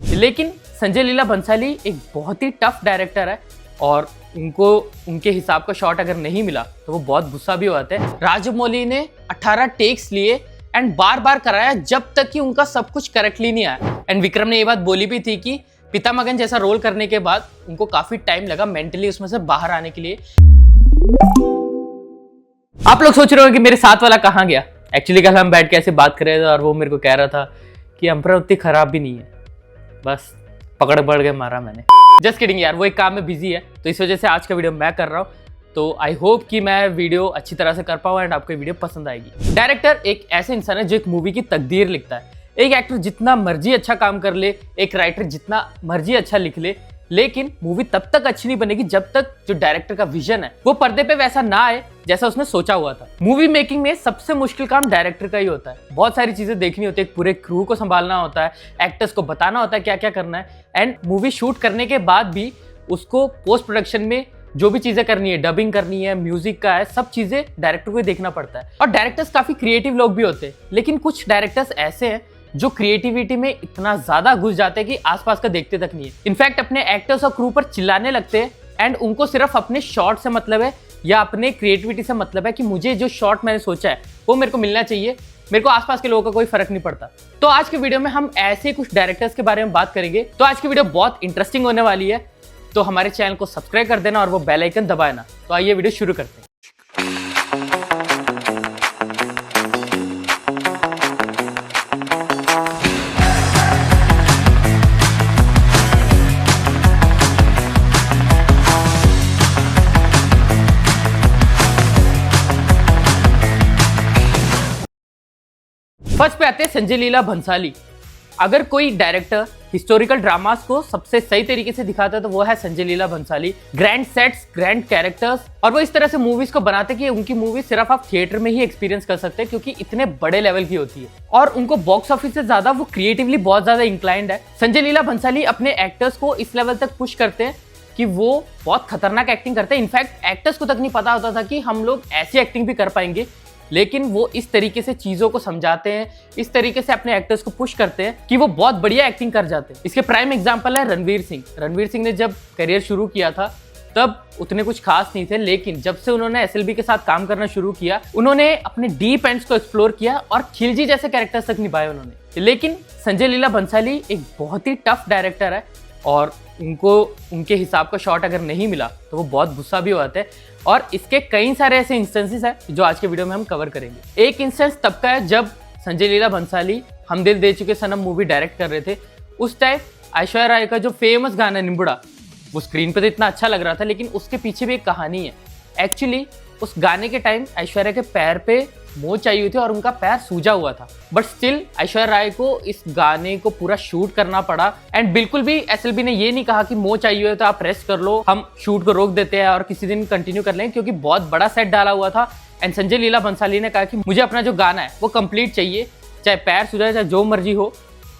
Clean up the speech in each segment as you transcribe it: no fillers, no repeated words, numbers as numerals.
लेकिन संजय लीला भंसाली एक बहुत ही टफ डायरेक्टर है और उनको उनके हिसाब का शॉट अगर नहीं मिला तो वो बहुत गुस्सा भी होते हैं। राजमौली ने 18 टेक्स लिए एंड बार बार कराया जब तक कि उनका सब कुछ करेक्टली नहीं आया। एंड विक्रम ने ये बात बोली भी थी कि पितामगन जैसा रोल करने के बाद उनको काफी टाइम लगा मेंटली उसमें से बाहर आने के लिए। आप लोग सोच रहे हो कि मेरे साथ वाला कहाँ गया। एक्चुअली कल हम बैठ के ऐसे बात कर रहे थे और वो मेरे को कह रहा था कि अम्परा उतनी खराब भी नहीं है, बस पकड़ पड़ के मारा मैंने। जस्ट किडिंग यार, वो एक काम में बिजी है तो इस वजह से आज का वीडियो मैं कर रहा हूँ। तो आई होप कि मैं वीडियो अच्छी तरह से कर पाऊँ एंड आपको वीडियो पसंद आएगी। डायरेक्टर एक ऐसे इंसान है जो एक मूवी की तकदीर लिखता है। एक एक्टर जितना मर्जी अच्छा काम कर ले, एक राइटर जितना मर्जी अच्छा लिख ले, लेकिन मूवी तब तक अच्छी नहीं बनेगी जब तक जो डायरेक्टर का विजन है वो पर्दे पे वैसा ना आए जैसा उसने सोचा हुआ था। मूवी मेकिंग में सबसे मुश्किल काम डायरेक्टर का ही होता है। बहुत सारी चीजें देखनी होती है, पूरे क्रू को संभालना होता है, एक्टर्स को बताना होता है क्या क्या करना है, एंड मूवी शूट करने के बाद भी उसको पोस्ट प्रोडक्शन में जो भी चीजें करनी है, डबिंग करनी है, म्यूजिक का है, सब चीजें डायरेक्टर को ही देखना पड़ता है। और डायरेक्टर्स काफी क्रिएटिव लोग भी होते हैं, लेकिन कुछ डायरेक्टर्स ऐसे हैं जो क्रिएटिविटी में इतना ज्यादा घुस जाते हैं कि आसपास का देखते तक नहीं है। इनफैक्ट अपने एक्टर्स और क्रू पर चिल्लाने लगते हैं एंड उनको सिर्फ अपने शॉट से मतलब है या अपने क्रिएटिविटी से मतलब है कि मुझे जो शॉट मैंने सोचा है वो मेरे को मिलना चाहिए, मेरे को आसपास के लोगों का कोई फर्क नहीं पड़ता। तो आज के वीडियो में हम ऐसे कुछ डायरेक्टर्स के बारे में बात करेंगे। तो आज की वीडियो बहुत इंटरेस्टिंग होने वाली है, तो हमारे चैनल को सब्सक्राइब कर देना और वो बेल आइकन दबाना। तो आइए वीडियो शुरू करते हैं। फर्स्ट पे आते हैं संजय लीला भंसाली। अगर कोई डायरेक्टर हिस्टोरिकल ड्रामास को सबसे सही तरीके से दिखाता है तो वो है Sanjay Leela Bhansali. Grand sets, grand characters, और वो इस तरह से मूवीज को बनाते कि उनकी मूवी सिर्फ आप थिएटर में ही एक्सपीरियंस कर सकते हैं क्योंकि इतने बड़े लेवल की होती है और उनको बॉक्स ऑफिस से ज्यादा वो क्रिएटिवली बहुत ज्यादा इंक्लाइंड है। संजय लीला भंसाली अपने एक्टर्स को इस लेवल तक पुश करते हैं कि वो बहुत खतरनाक एक्टिंग करते हैं। इनफैक्ट एक्टर्स को तक नहीं पता होता था कि हम लोग ऐसी एक्टिंग भी कर पाएंगे, लेकिन वो इस तरीके से चीजों को समझाते हैं, इस तरीके से अपने एक्टर्स को पुश करते हैं कि वो बहुत बढ़िया एक्टिंग कर जाते हैं। इसके प्राइम एग्जांपल है रणवीर सिंह। रणवीर सिंह ने जब करियर शुरू किया था तब उतने कुछ खास नहीं थे, लेकिन जब से उन्होंने एसएलबी के साथ काम करना शुरू किया उन्होंने अपने डीप एंड्स को एक्सप्लोर किया और खिलजी जैसे कैरेक्टर्स तक निभाए उन्होंने। लेकिन संजय लीला भंसाली एक बहुत ही टफ डायरेक्टर है और उनको उनके हिसाब का शॉट अगर नहीं मिला तो वो बहुत गुस्सा भी होते हैं और इसके कई सारे ऐसे इंस्टेंसेस हैं जो आज के वीडियो में हम कवर करेंगे। एक इंस्टेंस तब का है जब संजय लीला भंसाली हम दिल दे चुके सनम मूवी डायरेक्ट कर रहे थे। उस टाइम ऐश्वर्या राय का जो फेमस गाना निम्बुड़ा वो स्क्रीन पे तो इतना अच्छा लग रहा था, लेकिन उसके पीछे भी एक कहानी है। एक्चुअली उस गाने के टाइम ऐश्वर्या के पैर पे मोच आई हुई थी और उनका पैर सूजा हुआ था, बट स्टिल ऐश्वर्या राय को इस गाने को पूरा शूट करना पड़ा। एंड बिल्कुल भी एसएलबी ने ये नहीं कहा कि मोच आई हुई है तो आप रेस्ट कर लो, हम शूट को रोक देते हैं और किसी दिन कंटिन्यू कर लेंगे, क्योंकि बहुत बड़ा सेट डाला हुआ था। एंड संजय लीला भंसाली ने कहा कि मुझे अपना जो गाना है वो कंप्लीट चाहिए, चाहे पैर सूजा चाहे जो मर्जी हो।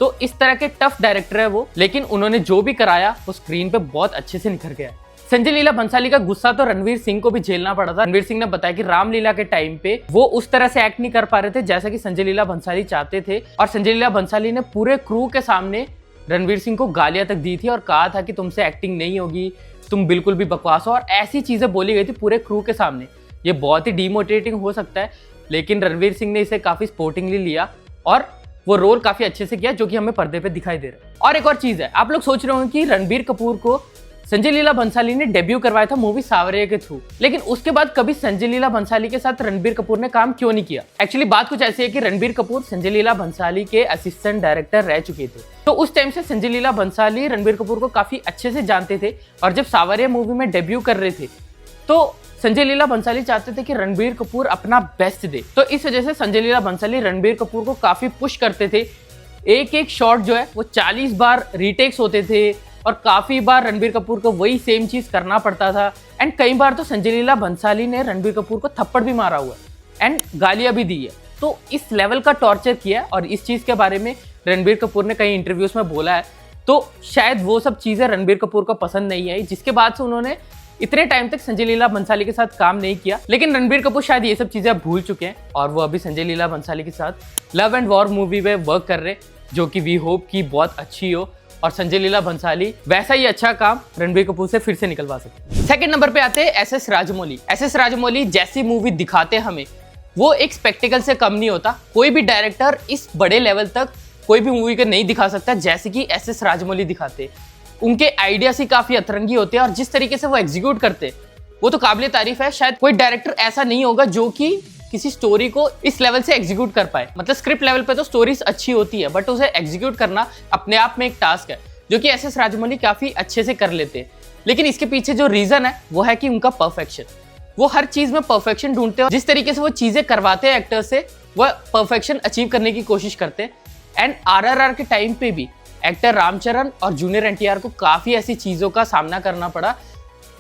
तो इस तरह के टफ डायरेक्टर है वो, लेकिन उन्होंने जो भी कराया वो स्क्रीन पे बहुत अच्छे से निखर गया। संजय लीला भंसाली का गुस्सा तो रणवीर सिंह को भी झेलना पड़ा था। रणवीर सिंह ने बताया कि रामलीला के टाइम पे वो उस तरह से एक्ट नहीं कर पा रहे थे जैसा कि संजय लीला भंसाली चाहते थे, और संजय लीला भंसाली ने पूरे क्रू के सामने रणवीर सिंह को गालियां तक दी थी और कहा था कि तुमसे एक्टिंग नहीं होगी, तुम बिल्कुल भी बकवास हो, और ऐसी चीजें बोली गई थी पूरे क्रू के सामने। ये बहुत ही डिमोटिवेटिंग हो सकता है, लेकिन रणवीर सिंह ने इसे काफी स्पोर्टिंगली लिया और वो रोल काफी अच्छे से किया जो कि हमें पर्दे पे दिखाई दे रहा है। और एक और चीज है, आप लोग सोच रहे हो कि रणबीर कपूर को संजय लीला भंसाली ने डेब्यू करवाया था मूवी सावरिया के थ्रू, लेकिन उसके बाद कभी संजय लीला भंसाली के साथ रणबीर कपूर ने काम क्यों नहीं किया। एक्चुअली बात कुछ ऐसी है कि रणबीर कपूर संजय लीला भंसाली के असिस्टेंट डायरेक्टर रह चुके थे, तो उस टाइम से संजय लीला भंसाली रणबीर कपूर को काफी अच्छे से जानते थे। और जब सावरिया मूवी में डेब्यू कर रहे थे तो संजय लीला भंसाली चाहते थे कि रणबीर कपूर अपना बेस्ट दे, तो इस वजह से संजय लीला भंसाली रणबीर कपूर को काफी पुश करते थे। एक एक शॉट जो है वो 40 बार रीटेक्स होते थे और काफी बार रणबीर कपूर को वही सेम चीज करना पड़ता था। एंड कई बार तो संजय लीला भंसाली ने रणबीर कपूर को थप्पड़ भी मारा हुआ है एंड गालियां भी दी है। तो इस लेवल का टॉर्चर किया है और इस चीज के बारे में रणबीर कपूर ने कई इंटरव्यूज में बोला है। तो शायद वो सब चीजें रणबीर कपूर को पसंद नहीं आई, जिसके बाद से उन्होंने इतने टाइम तक संजय लीला भंसाली के साथ काम नहीं किया। लेकिन रणबीर कपूर शायद ये सब चीजें अब भूल चुके हैं और वो अभी संजय लीला भंसाली के साथ लव एंड वॉर मूवी में वर्क कर रहे, जो कि वी होप की बहुत अच्छी हो और संजय लीला भंसाली वैसा ही अच्छा काम रणबीर कपूर से फिर से निकलवा सकते। सेकंड नंबर पे आते हैं एस.एस. राजमौली। एस.एस. राजमौली जैसी मूवी दिखाते हमें वो एक स्पेक्टिकल से कम नहीं होता। कोई भी डायरेक्टर इस बड़े लेवल तक कोई भी मूवी को नहीं दिखा सकता जैसे कि एस.एस. राजमौली दिखाते। उनके आइडियाज ही काफी अतरंगी होते हैं और जिस तरीके से वो एग्जीक्यूट करते वो तो काबिले तारीफ है। शायद कोई डायरेक्टर ऐसा नहीं होगा जो कि किसी स्टोरी को इस लेवल से एग्जीक्यूट कर पाए। मतलब स्क्रिप्ट लेवल पे तो स्टोरीज अच्छी होती है बट उसे एग्जीक्यूट करना अपने आप में एक टास्क है जो कि एस.एस. राजमौली काफी अच्छे से कर लेते हैं। लेकिन इसके पीछे जो रीजन है वो है कि उनका परफेक्शन। वो हर चीज में परफेक्शन ढूंढते हैं। जिस तरीके से वो चीजें करवाते हैं एक्टर से वो परफेक्शन अचीव करने की कोशिश करते हैं। एंड RRR के टाइम पे भी एक्टर रामचरण और जूनियर NTR को काफी ऐसी चीजों का सामना करना पड़ा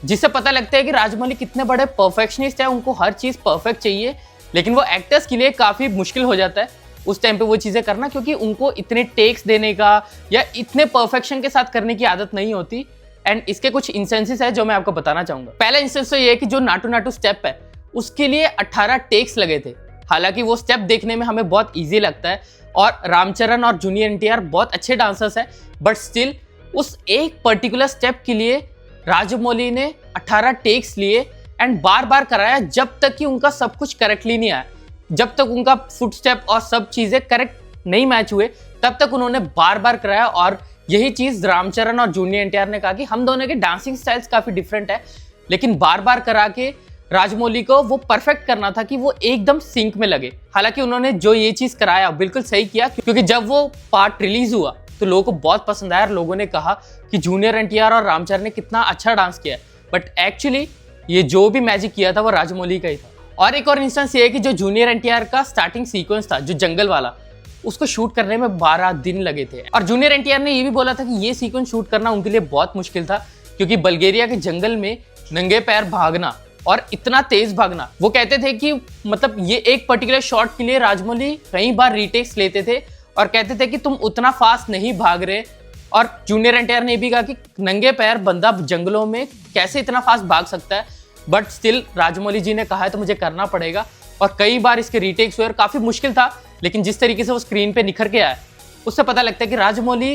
जिससे पता लगता है कि राजमौली कितने बड़े परफेक्शनिस्ट है। उनको हर चीज परफेक्ट चाहिए लेकिन वो एक्टर्स के लिए काफी मुश्किल हो जाता है उस टाइम पे वो चीजें करना, क्योंकि उनको इतने टेक्स देने का या इतने परफेक्शन के साथ करने की आदत नहीं होती। एंड इसके कुछ इंस्टेंसेस है जो मैं आपको बताना चाहूंगा। पहला इंस्टेंस तो ये है कि जो नाटू नाटू स्टेप है उसके लिए 18 टेक्स लगे थे। हालांकि वो स्टेप देखने में हमें बहुत ईजी लगता है और रामचरण और जूनियर NTR बहुत अच्छे डांसर्स हैं बट स्टिल उस एक पर्टिकुलर स्टेप के लिए राजमौली ने 18 टेक्स लिए एंड बार बार कराया जब तक कि उनका सब कुछ करेक्टली नहीं आया। जब तक उनका फुट स्टेप और सब चीजें करेक्ट नहीं मैच हुए तब तक उन्होंने बार बार कराया। और यही चीज रामचरण और जूनियर NTR ने कहा कि हम दोनों के डांसिंग स्टाइल्स काफी डिफरेंट है लेकिन बार बार करा के राजमौली को वो परफेक्ट करना था कि वो एकदम सिंक में लगे। हालांकि उन्होंने जो ये चीज कराया बिल्कुल सही किया, क्योंकि जब वो पार्ट रिलीज हुआ तो लोगों को बहुत पसंद आया और लोगों ने कहा कि जूनियर NTR और रामचरण ने कितना अच्छा डांस किया है। बट एक्चुअली ये जो भी मैजिक किया था वो राजमौली का ही था। और एक और इंस्टेंस ये है कि जो जूनियर NTR का स्टार्टिंग सीक्वेंस था जो जंगल वाला, उसको शूट करने में 12 दिन लगे थे। और जूनियर NTR ने ये भी बोला था कि ये सीक्वेंस शूट करना उनके लिए बहुत मुश्किल था, क्योंकि बल्गेरिया के जंगल में नंगे पैर भागना और इतना तेज भागना, वो कहते थे कि मतलब ये एक पर्टिकुलर शॉट के लिए राजमौली कई बार रीटेक्स लेते थे और कहते थे कि तुम उतना फास्ट नहीं भाग रहे। और जूनियर NTR ने भी कहा कि नंगे पैर बंदा जंगलों में कैसे इतना फास्ट भाग सकता है, बट स्टिल राजमौली जी ने कहा है तो मुझे करना पड़ेगा। और कई बार इसके रीटेक्स हुए और काफी मुश्किल था, लेकिन जिस तरीके से वो स्क्रीन पे निखर के आया उससे पता लगता है कि राजमौली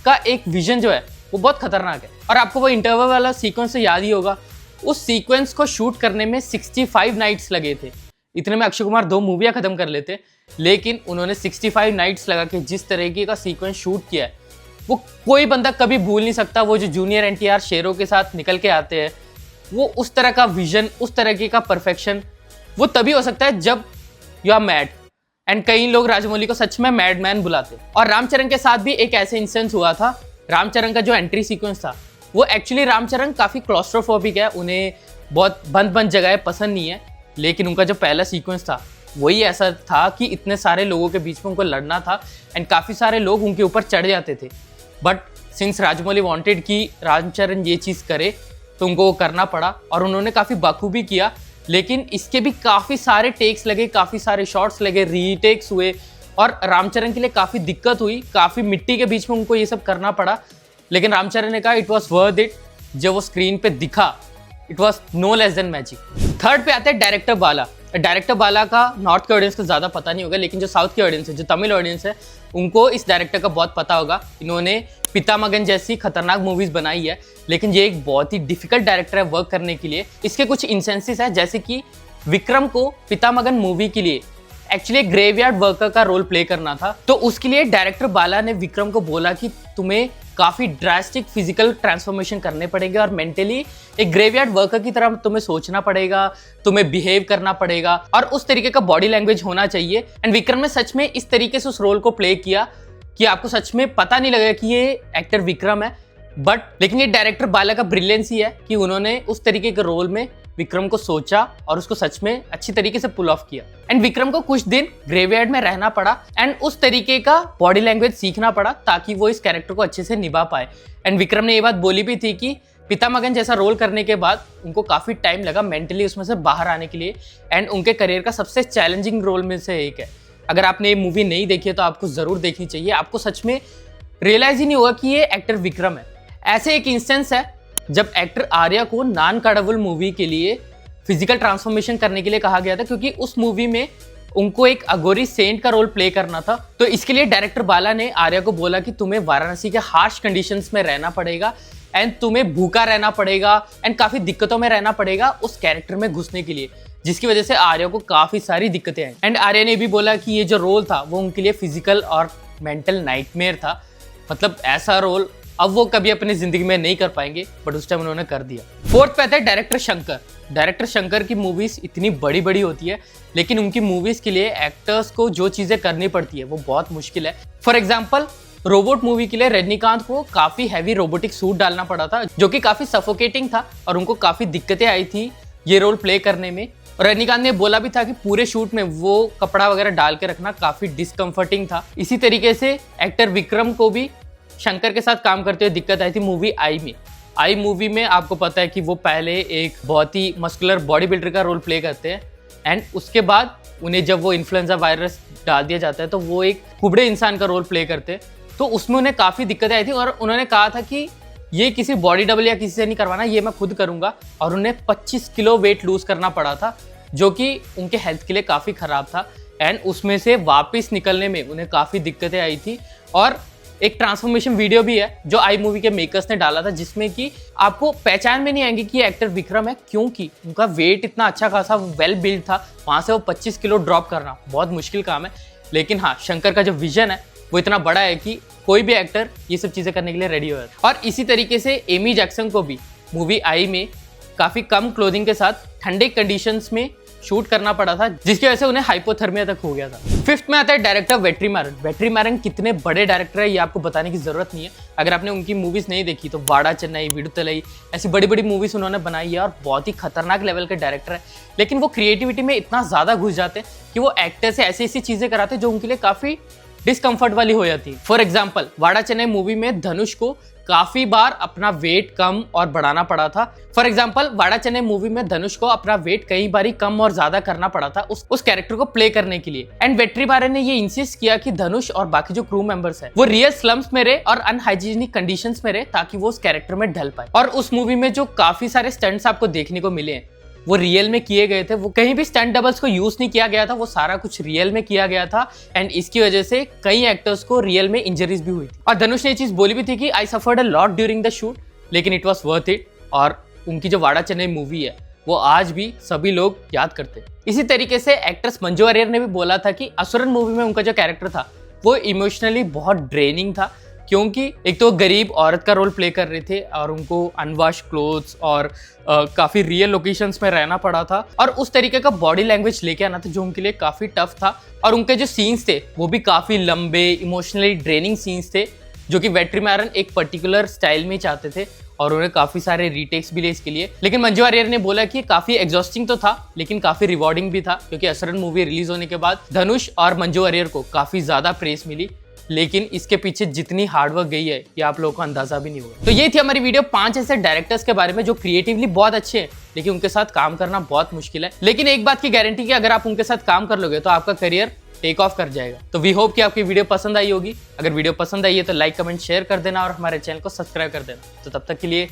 का एक विजन जो है वो बहुत खतरनाक है। और आपको वो इंटरवल वाला सीक्वेंस तो याद ही होगा, उस सीक्वेंस को शूट करने में 65 नाइट्स लगे थे। इतने में अक्षय कुमार 2 मूवियां खत्म कर लेते, लेकिन उन्होंने 65 नाइट्स लगा के जिस तरीके का सीक्वेंस शूट किया है वो कोई बंदा कभी भूल नहीं सकता। वो जो जूनियर NTR शेरों के साथ निकल के आते हैं, वो उस तरह का विजन, उस तरीके का परफेक्शन वो तभी हो सकता है जब यू आर मैड। एंड कई लोग राजमौली को सच में मैडमैन बुलाते। और रामचरण के साथ भी एक ऐसे इंस्टेंस हुआ था। रामचरण का जो एंट्री सीक्वेंस था वो एक्चुअली रामचरण काफी क्लॉस्ट्रोफोबिक है, उन्हें बहुत बंद बंद जगह पसंद नहीं है। लेकिन उनका जो पहला सीक्वेंस था वही ऐसा था कि इतने सारे लोगों के बीच में उनको लड़ना था एंड काफी सारे लोग उनके ऊपर चढ़ जाते थे। बट सिंस राजमौली वांटेड कि रामचरण ये चीज करे तो उनको वो करना पड़ा और उन्होंने काफी बखूबी किया। लेकिन इसके भी काफी सारे टेक्स लगे, काफी सारे शॉट्स लगे, रीटेक्स हुए और रामचरण के लिए काफी दिक्कत हुई। काफी मिट्टी के बीच में उनको ये सब करना पड़ा, लेकिन रामचरण ने कहा इट वॉज वर्थ इट। जब वो स्क्रीन पे दिखा it was no less than magic. Third पे आते हैं डायरेक्टर बाला। डायरेक्टर बाला का नॉर्थ के ऑडियंस को ज़्यादा पता नहीं होगा, लेकिन जो साउथ की ऑडियंस है, जो तमिल ऑडियंस है, उनको इस डायरेक्टर का बहुत पता होगा। इन्होंने पितामगन जैसी खतरनाक मूवीज़ बनाई है, लेकिन ये एक बहुत ही डिफिकल्ट डायरेक्टर है वर्क करने के लिए। इसके कुछ इंसेंसेस है, जैसे कि विक्रम को पितामगन मूवी के लिए एक्चुअली ग्रेवयार्ड वर्कर का रोल प्ले करना था। तो उसके लिए डायरेक्टर बाला ने विक्रम को बोला कि तुम्हें काफी ड्रास्टिक फिजिकल ट्रांसफॉर्मेशन करने पड़ेंगे और मेंटली एक ग्रेवयार्ड वर्कर की तरह तुम्हें सोचना पड़ेगा, तुम्हें बिहेव करना पड़ेगा और उस तरीके का बॉडी लैंग्वेज होना चाहिए। एंड विक्रम ने सच में इस तरीके से उस रोल को प्ले किया कि आपको सच में पता नहीं लगेगा कि ये एक्टर विक्रम है। लेकिन ये डायरेक्टर बाला का ब्रिलियंस ही है कि उन्होंने उस तरीके के रोल में विक्रम को सोचा और उसको सच में अच्छी तरीके से पुल ऑफ किया। एंड विक्रम को कुछ दिन ग्रेवयार्ड में रहना पड़ा एंड उस तरीके का बॉडी लैंग्वेज सीखना पड़ा ताकि वो इस कैरेक्टर को अच्छे से निभा पाए। एंड विक्रम ने ये बात बोली भी थी कि पितामगन जैसा रोल करने के बाद उनको काफी टाइम लगा मेंटली उसमें से बाहर आने के लिए। एंड उनके करियर का सबसे चैलेंजिंग रोल में से एक है। अगर आपने ये मूवी नहीं देखी है तो आपको जरूर देखनी चाहिए। आपको सच में रियलाइज ही नहीं होगा कि ये एक्टर विक्रम है। ऐसे एक इंस्टेंस है जब एक्टर आर्या को नान काडावुल मूवी के लिए फिजिकल ट्रांसफॉर्मेशन करने के लिए कहा गया था, क्योंकि उस मूवी में उनको एक अघोरी सेंट का रोल प्ले करना था। तो इसके लिए डायरेक्टर बाला ने आर्या को बोला कि तुम्हें वाराणसी के हार्श कंडीशंस में रहना पड़ेगा एंड तुम्हें भूखा रहना पड़ेगा एंड काफी दिक्कतों में रहना पड़ेगा उस कैरेक्टर में घुसने के लिए, जिसकी वजह से आर्या को काफी सारी दिक्कतें आई। एंड आर्या ने भी बोला कि ये जो रोल था वो उनके लिए फिजिकल और मेंटल नाइटमेयर था, मतलब ऐसा रोल अब वो कभी अपनी जिंदगी में नहीं कर पाएंगे, बट उस टाइम उन्होंने कर दिया। फोर्थ पे आता है डायरेक्टर शंकर। डायरेक्टर शंकर की मूवीज इतनी बड़ी बड़ी होती है, लेकिन उनकी मूवीज के लिए एक्टर्स को जो चीजें करनी पड़ती है वो बहुत मुश्किल है। फॉर एग्जाम्पल रोबोट मूवी के लिए रजनीकांत को काफी हैवी रोबोटिक सूट डालना पड़ा था, जो कि काफी सफोकेटिंग था और उनको काफी दिक्कतें आई थी ये रोल प्ले करने में। रजनीकांत ने बोला भी था कि पूरे शूट में वो कपड़ा वगैरह डाल के रखना काफी डिस्कम्फर्टिंग था। इसी तरीके से एक्टर विक्रम को भी शंकर के साथ काम करते हुए दिक्कत आई थी मूवी आई में। आई मूवी में आपको पता है कि वो पहले एक बहुत ही मस्कुलर बॉडी बिल्डर का रोल प्ले करते हैं एंड उसके बाद उन्हें जब वो इन्फ्लुएंजा वायरस डाल दिया जाता है तो वो एक कुबड़े इंसान का रोल प्ले करते हैं। तो उसमें उन्हें काफ़ी दिक्कतें आई थी और उन्होंने कहा था कि ये किसी बॉडी डबल या किसी से नहीं करवाना, ये मैं खुद करूँगा। और उन्हें 25 किलो वेट लूज़ करना पड़ा था, जो कि उनके हेल्थ के लिए काफ़ी ख़राब था एंड उसमें से वापस निकलने में उन्हें काफ़ी दिक्कतें आई थी। और एक ट्रांसफॉर्मेशन वीडियो भी है जो आई मूवी के मेकर्स ने डाला था, जिसमें कि आपको पहचान में नहीं आएंगे कि ये एक्टर विक्रम है, क्योंकि उनका वेट इतना अच्छा खासा वेल बिल्ड था। वहाँ से वो 25 किलो ड्रॉप करना बहुत मुश्किल काम है। लेकिन हाँ, शंकर का जो विजन है वो इतना बड़ा है कि कोई भी एक्टर ये सब चीज़ें करने के लिए रेडी हो जाता है। और इसी तरीके से एमी जैक्सन को भी मूवी आई में काफ़ी कम क्लोथिंग के साथ ठंडे कंडीशंस में शूट करना पड़ा था, जिसकी वजह से उन्हें हाइपोथर्मिया तक हो गया था। फिफ्थ में आता है डायरेक्टर वेट्रीमारन। वेट्रीमारन कितने बड़े डायरेक्टर है ये आपको बताने की जरूरत नहीं है। अगर आपने उनकी मूवीज नहीं देखी तो वाड़ा चेन्नई, विडुतलाई, ऐसी बड़ी बड़ी मूवीज उन्होंने बनाई है और बहुत ही खतरनाक लेवल के डायरेक्टर है। लेकिन वो क्रिएटिविटी में इतना ज्यादा घुस जाते हैं कि वो एक्टर से ऐसी ऐसी चीजें कराते हैं जो उनके लिए काफी डिस्कम्फर्ट वाली हो जाती है। For example Vada Chennai movie में धनुष को काफी बार अपना वेट कम और बढ़ाना पड़ा था। For example Vada Chennai movie में धनुष को अपना वेट कई बार कम और ज्यादा करना पड़ा था उस कैरेक्टर को प्ले करने के लिए। एंड वेट्रीमारन ने ये इंसिस्ट किया कि धनुष और बाकी जो क्रू मेंबर्स है वो रियल स्लम्स में रहे और अनहाइजीनिक कंडीशंस में रहे, ताकि वो उस कैरेक्टर में ढल पाए। और उस मूवी में जो काफी सारे स्टंट्स आपको देखने को मिले हैं वो रियल में किए गए थे। वो कहीं भी स्टंट डबल्स को यूज नहीं किया गया था, वो सारा कुछ रियल में किया गया था। एंड इसकी वजह से कई एक्टर्स को रियल में इंजरीज भी हुई थी। और धनुष ने ये चीज बोली भी थी कि I suffered a lot during the shoot, लेकिन इट वाज वर्थ इट। और उनकी जो वाड़ा चेन्नई मूवी है वो आज भी सभी लोग याद करते हैं। इसी तरीके से एक्ट्रेस मंजू वारियर ने भी बोला था कि असुरन मूवी में उनका जो कैरेक्टर था वो इमोशनली बहुत ड्रेनिंग था, क्योंकि एक तो गरीब औरत का रोल प्ले कर रहे थे और उनको अनवॉश क्लोथ्स और काफ़ी रियल लोकेशंस में रहना पड़ा था और उस तरीके का बॉडी लैंग्वेज लेके आना था जो उनके लिए काफ़ी टफ था। और उनके जो सीन्स थे वो भी काफ़ी लंबे इमोशनली ड्रेनिंग सीन्स थे, जो कि वेट्रीमारन एक पर्टिकुलर स्टाइल में चाहते थे और उन्हें काफ़ी सारे रीटेक्स भी ले इसके लिए। लेकिन मंजू वारियर ने बोला कि काफ़ी एग्जॉस्टिंग तो था लेकिन काफ़ी रिवॉर्डिंग भी था, क्योंकि असुरन मूवी रिलीज होने के बाद धनुष और मंजू वारियर को काफ़ी ज़्यादा प्रेस मिली, लेकिन इसके पीछे जितनी हार्डवर्क गई है ये आप लोगों को अंदाजा भी नहीं हुआ। तो ये थी हमारी वीडियो 5 ऐसे डायरेक्टर्स के बारे में जो क्रिएटिवली बहुत अच्छे हैं लेकिन उनके साथ काम करना बहुत मुश्किल है। लेकिन एक बात की गारंटी कि अगर आप उनके साथ काम कर लोगे तो आपका करियर टेक ऑफ कर जाएगा। तो वी होप कि आपकी वीडियो पसंद आई होगी। अगर वीडियो पसंद आई है तो लाइक, कमेंट, शेयर कर देना और हमारे चैनल को सब्सक्राइब कर देना। तो तब तक के लिए